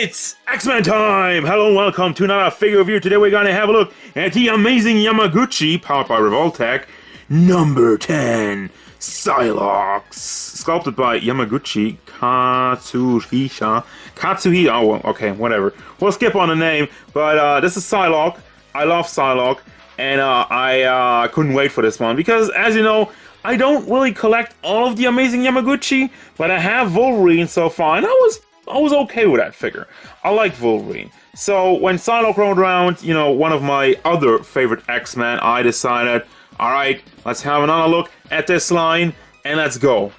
It's X-Men time! Hello and welcome to another figure review. Today we're going to have a look at the amazing Yamaguchi, powered by Revoltech, number 10 Psylocke. Sculpted by Yamaguchi Katsuhisa. Oh, well, okay, whatever. We'll skip on the name, but this is Psylocke. I love Psylocke, and I couldn't wait for this one because, as you know, I don't really collect all of the amazing Yamaguchi, but I have Wolverine so far, and I was okay with that figure. I like Wolverine. So when Psylocke rolled around, you know, one of my other favorite X-Men, I decided, alright, let's have another look at this line, and let's go.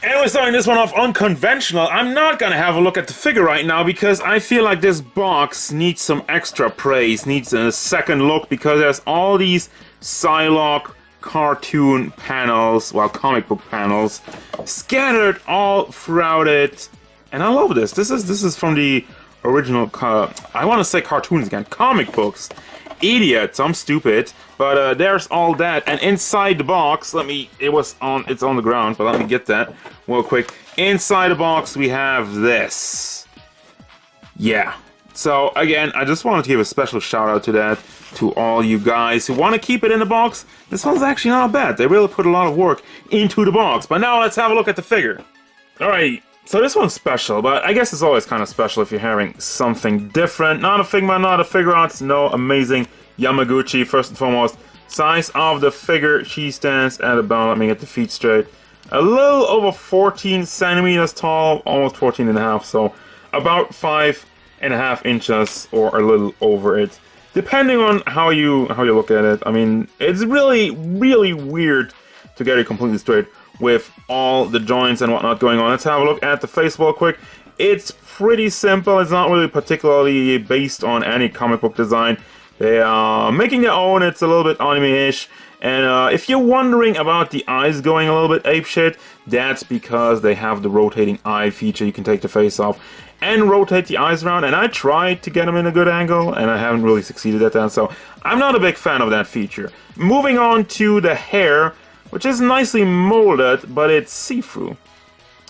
And we're starting this one off unconventional. I'm not gonna have a look at the figure right now because I feel like this box needs some extra praise, needs a second look, because there's all these Psylocke cartoon panels, well, comic book panels, scattered all throughout it. And I love this. This is from the original, I want to say cartoons again, comic books. Idiots, I'm stupid. But there's all that. And inside the box, it's on the ground, but let me get that real quick. Inside the box, we have this. Yeah. So again, I just wanted to give a special shout out to that, to all you guys who want to keep it in the box. This one's actually not bad. They really put a lot of work into the box. But now let's have a look at the figure. Alright. So this one's special, but I guess it's always kind of special if you're having something different. Not a Figma, not a figure arts, no amazing Yamaguchi. First and foremost, size of the figure, she stands at about, let me get the feet straight, a little over 14 centimeters tall, almost 14 and a half, so about 5.5 inches or a little over it, depending on how you look at it. I mean, it's really weird to get it completely straight with all the joints and whatnot going on. Let's have a look at the face real quick. It's pretty simple. It's not really particularly based on any comic book design. They are making their own. It's a little bit anime-ish. And if you're wondering about the eyes going a little bit apeshit, that's because they have the rotating eye feature. You can take the face off and rotate the eyes around. And I tried to get them in a good angle, and I haven't really succeeded at that. So I'm not a big fan of that feature. Moving on to the hair, which is nicely molded, but it's see-through.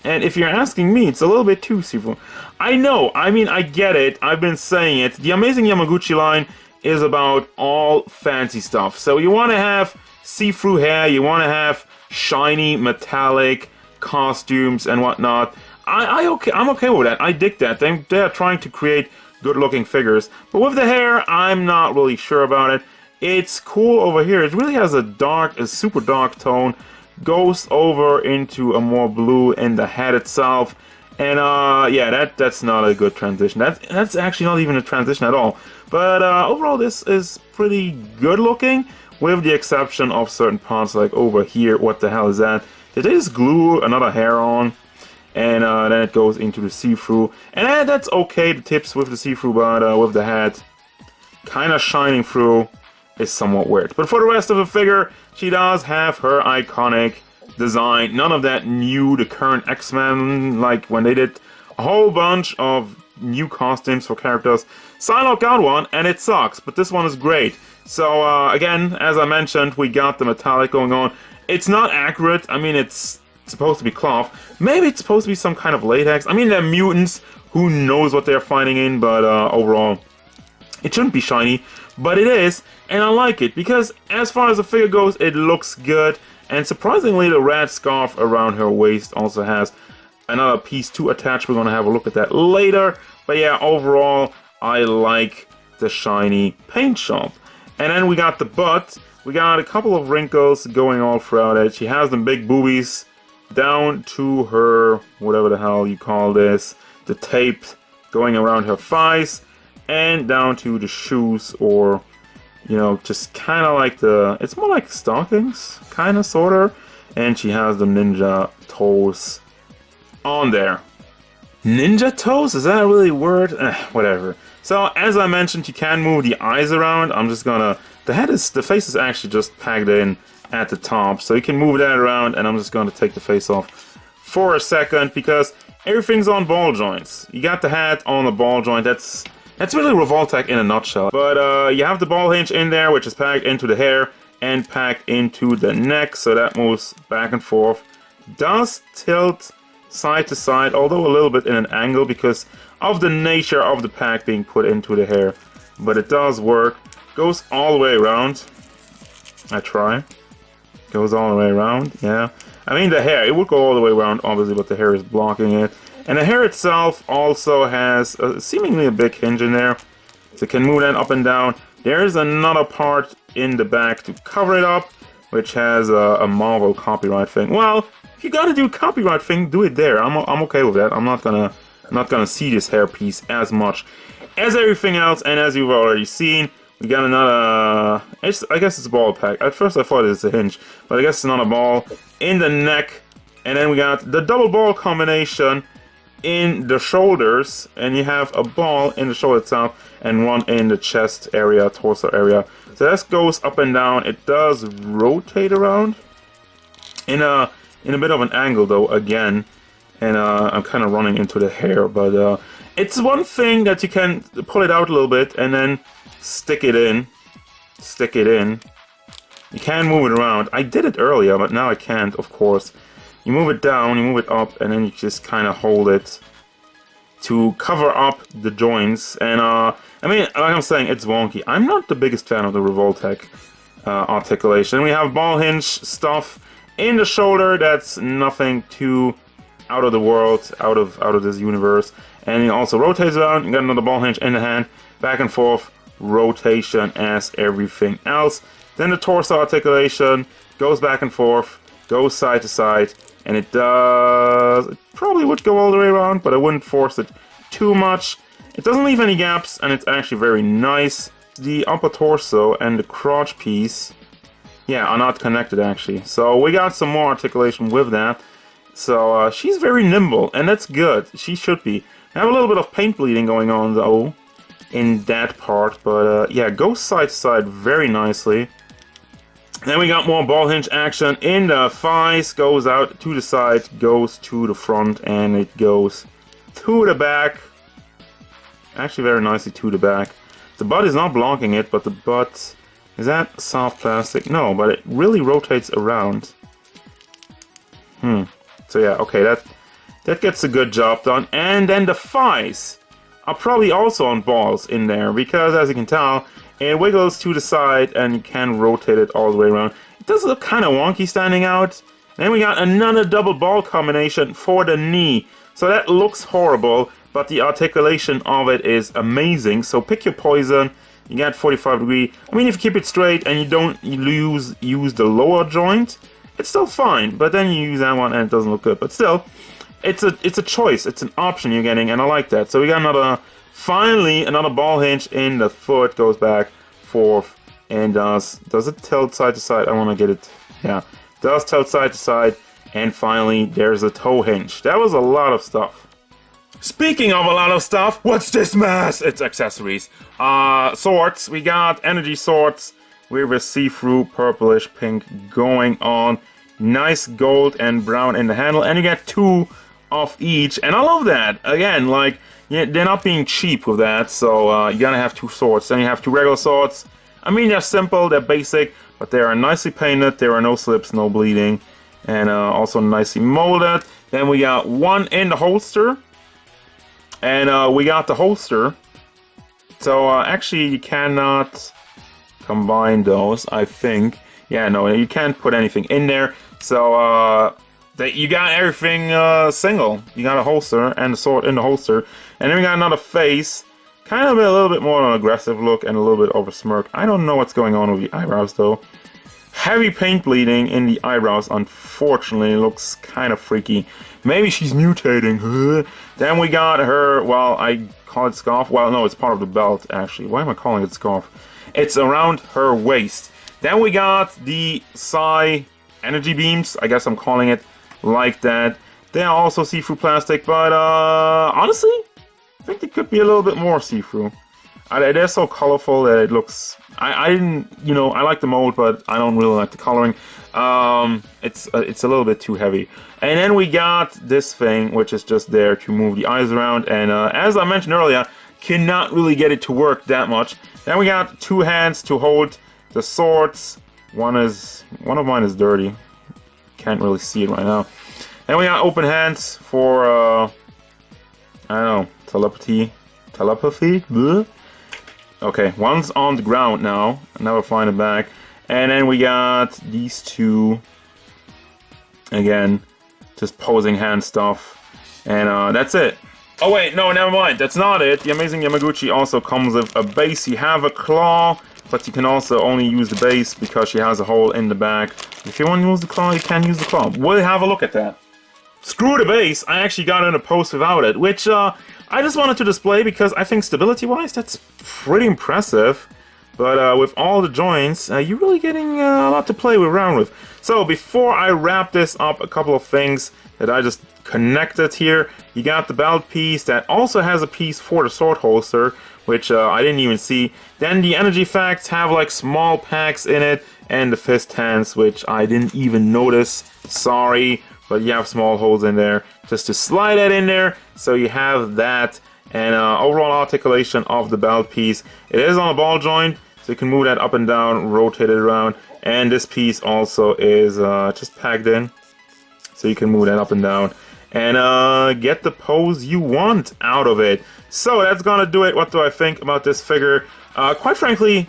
And if you're asking me, it's a little bit too see-through. I know, I mean, I get it, I've been saying it. The amazing Yamaguchi line is about all fancy stuff. So you want to have see-through hair, you want to have shiny, metallic costumes and whatnot. I'm okay with that, I dig that. They're trying to create good-looking figures. But with the hair, I'm not really sure about it. It's cool over here. It really has a super dark tone. Goes over into a more blue in the head itself. And yeah, that's not a good transition. That's actually not even a transition at all. But overall, this is pretty good looking, with the exception of certain parts, like over here. What the hell is that? Did they just glue another hair on? And then it goes into the see-through. And that's okay, the tips with the see-through, but with the head kind of shining through is somewhat weird. But for the rest of the figure, she does have her iconic design. None of that new, the current X-Men, like when they did a whole bunch of new costumes for characters. Psylocke got one, and it sucks, but this one is great. So again, as I mentioned, we got the metallic going on. It's not accurate. I mean, it's supposed to be cloth. Maybe it's supposed to be some kind of latex. I mean, they're mutants. Who knows what they're fighting in, but overall, it shouldn't be shiny. But it is, and I like it, because as far as the figure goes, it looks good. And surprisingly, the red scarf around her waist also has another piece to attach. We're going to have a look at that later. But yeah, overall, I like the shiny paint job. And then we got the butt. We got a couple of wrinkles going all throughout it. She has the big boobies down to her, whatever the hell you call this, the tape going around her thighs. And down to the shoes, or, you know, just kind of like it's more like stockings, kind of, sort of. And she has the ninja toes on there. Ninja toes? Is that a really word? Whatever. So, as I mentioned, you can move the eyes around. I'm just gonna, the face is actually just pegged in at the top. So you can move that around, and I'm just gonna take the face off for a second, because everything's on ball joints. You got the hat on the ball joint. That's really Revoltech in a nutshell. But you have the ball hinge in there, which is packed into the hair and packed into the neck, so that moves back and forth. Does tilt side to side, although a little bit in an angle, because of the nature of the pack being put into the hair. But it does work. Goes all the way around. I try. Goes all the way around, yeah. I mean, the hair, it would go all the way around, obviously, but the hair is blocking it. And the hair itself also has seemingly a big hinge in there. So it can move that up and down. There's another part in the back to cover it up, which has a Marvel copyright thing. Well, if you gotta do a copyright thing, do it there. I'm okay with that. I'm not gonna see this hair piece as much as everything else. And as you've already seen, we got another, I guess it's a ball pack. At first I thought it was a hinge, but I guess it's another ball in the neck. And then we got the double ball combination in the shoulders. And you have a ball in the shoulder itself and one in the chest area, torso area. So that goes up and down. It does rotate around in a bit of an angle though, again. And I'm kind of running into the hair, but it's one thing that you can pull it out a little bit and then stick it in. You can move it around. I did it earlier, but now I can't, of course. You move it down, you move it up, and then you just kind of hold it to cover up the joints. And I mean, like I'm saying, it's wonky. I'm not the biggest fan of the Revoltech articulation. We have ball hinge stuff in the shoulder. That's nothing too out of the world, out of this universe. And it also rotates around. You got another ball hinge in the hand, back and forth. Rotation as everything else. Then the torso articulation goes back and forth, goes side to side, and it probably would go all the way around, but I wouldn't force it too much. It doesn't leave any gaps, and it's actually very nice. The upper torso and the crotch piece, yeah, are not connected actually. So we got some more articulation with that. So she's very nimble, and that's good. She should be. I have a little bit of paint bleeding going on though in that part, but yeah, goes side to side very nicely. Then we got more ball hinge action in the thighs, goes out to the side, goes to the front, and it goes to the back. Actually very nicely to the back. The butt is not blocking it, but the butt, is that soft plastic? No, but it really rotates around. So yeah, okay, that gets a good job done. And then the thighs are probably also on balls in there, because as you can tell, it wiggles to the side and you can rotate it all the way around. It does look kind of wonky standing out. Then we got another double ball combination for the knee. So that looks horrible, but the articulation of it is amazing. So pick your poison. You get 45 degree. I mean, if you keep it straight and you don't use the lower joint, it's still fine. But then you use that one and it doesn't look good. But still, it's a choice. It's an option you're getting, and I like that. So we got finally another ball hinge in the foot. Goes back, forth, and does it tilt side to side? I want to get it. Yeah, does tilt side to side. And finally, there's a toe hinge. That was a lot of stuff. Speaking of a lot of stuff, what's this mess? It's accessories. Swords. We got energy swords with a see-through purplish pink going on. Nice gold and brown in the handle, and you get 2 of each, and I love that. Again, like, yeah, they're not being cheap with that, so you gotta have 2 swords. Then you have 2 regular swords. I mean, they're simple, they're basic, but they are nicely painted. There are no slips, no bleeding, and also nicely molded. Then we got 1 in the holster, and we got the holster. So actually, you cannot combine those, I think. Yeah, no, you can't put anything in there. So you got everything single. You got a holster and a sword in the holster, and then we got another face, kind of a little bit more of an aggressive look and a little bit of a smirk. I don't know what's going on with the eyebrows though. Heavy paint bleeding in the eyebrows, unfortunately. Looks kind of freaky. Maybe she's mutating. Then we got her, well, I call it scarf. Well, no, it's part of the belt actually. Why am I calling it scarf? It's around her waist. Then we got the Psy energy beams. I guess I'm calling it like that. They are also see-through plastic, but honestly, I think they could be a little bit more see-through. They're so colorful that it looks. I didn't, you know, I like the mold, but I don't really like the coloring. It's a little bit too heavy. And then we got this thing, which is just there to move the eyes around. And as I mentioned earlier, cannot really get it to work that much. Then we got 2 hands to hold the swords. One of mine is dirty. Can't really see it right now. And we got open hands for I I don't know, telepathy? Bleh. Okay, one's on the ground now. I'll never find it back. And then we got these two. Again, just posing hand stuff. And that's it. Oh wait, no, never mind. That's not it. The Amazing Yamaguchi also comes with a base. You have a claw, but you can also only use the base because she has a hole in the back. If you want to use the claw, you can use the claw. We'll have a look at that. Screw the base. I actually got in a post without it, which I just wanted to display because I think stability-wise, that's pretty impressive. But with all the joints, you're really getting a lot to play around with. So before I wrap this up, a couple of things that I just connected here. You got the belt piece that also has a piece for the sword holster, which I didn't even see. Then the energy effects have like small packs in it, and the fist hands, which I didn't even notice. Sorry, but you have small holes in there just to slide that in there. So you have that. And overall articulation of the belt piece. It is on a ball joint, so you can move that up and down, rotate it around. And this piece also is just packed in, so you can move that up and down. And get the pose you want out of it. So that's gonna do it. What do I think about this figure? Quite frankly,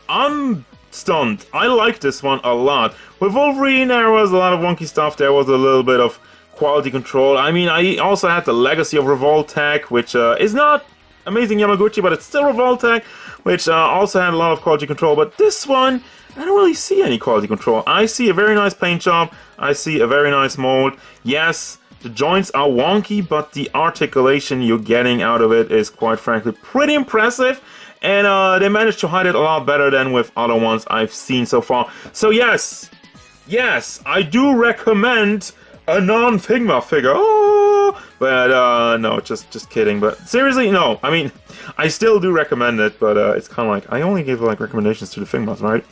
I'm stunned. I like this one a lot. With Wolverine, there was a lot of wonky stuff. There was a little bit of quality control. I mean, I also had the Legacy of Revoltech, which is not Amazing Yamaguchi, but it's still Revoltech, which also had a lot of quality control. But this one, I don't really see any quality control. I see a very nice paint job. I see a very nice mold. Yes, the joints are wonky, but the articulation you're getting out of it is, quite frankly, pretty impressive. And they managed to hide it a lot better than with other ones I've seen so far. So yes, I do recommend a non-Figma figure. Oh, but no, just kidding. But seriously, no. I mean, I still do recommend it, but it's kind of like I only give like recommendations to the Figmas, right?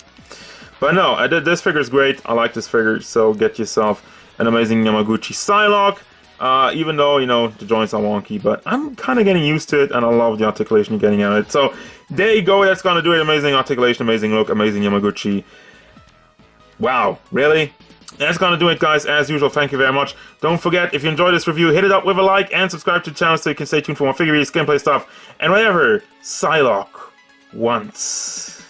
But no, this figure is great. I like this figure, so get yourself an Amazing Yamaguchi Psylocke. Even though, you know, the joints are wonky, but I'm kind of getting used to it, and I love the articulation you're getting out of it. So there you go. That's gonna do it. Amazing articulation, amazing look, amazing Yamaguchi. Wow, really? That's gonna do it, guys. As usual, thank you very much. Don't forget, if you enjoyed this review, hit it up with a like and subscribe to the channel so you can stay tuned for more figure reviews, gameplay stuff, and whatever Psylocke wants.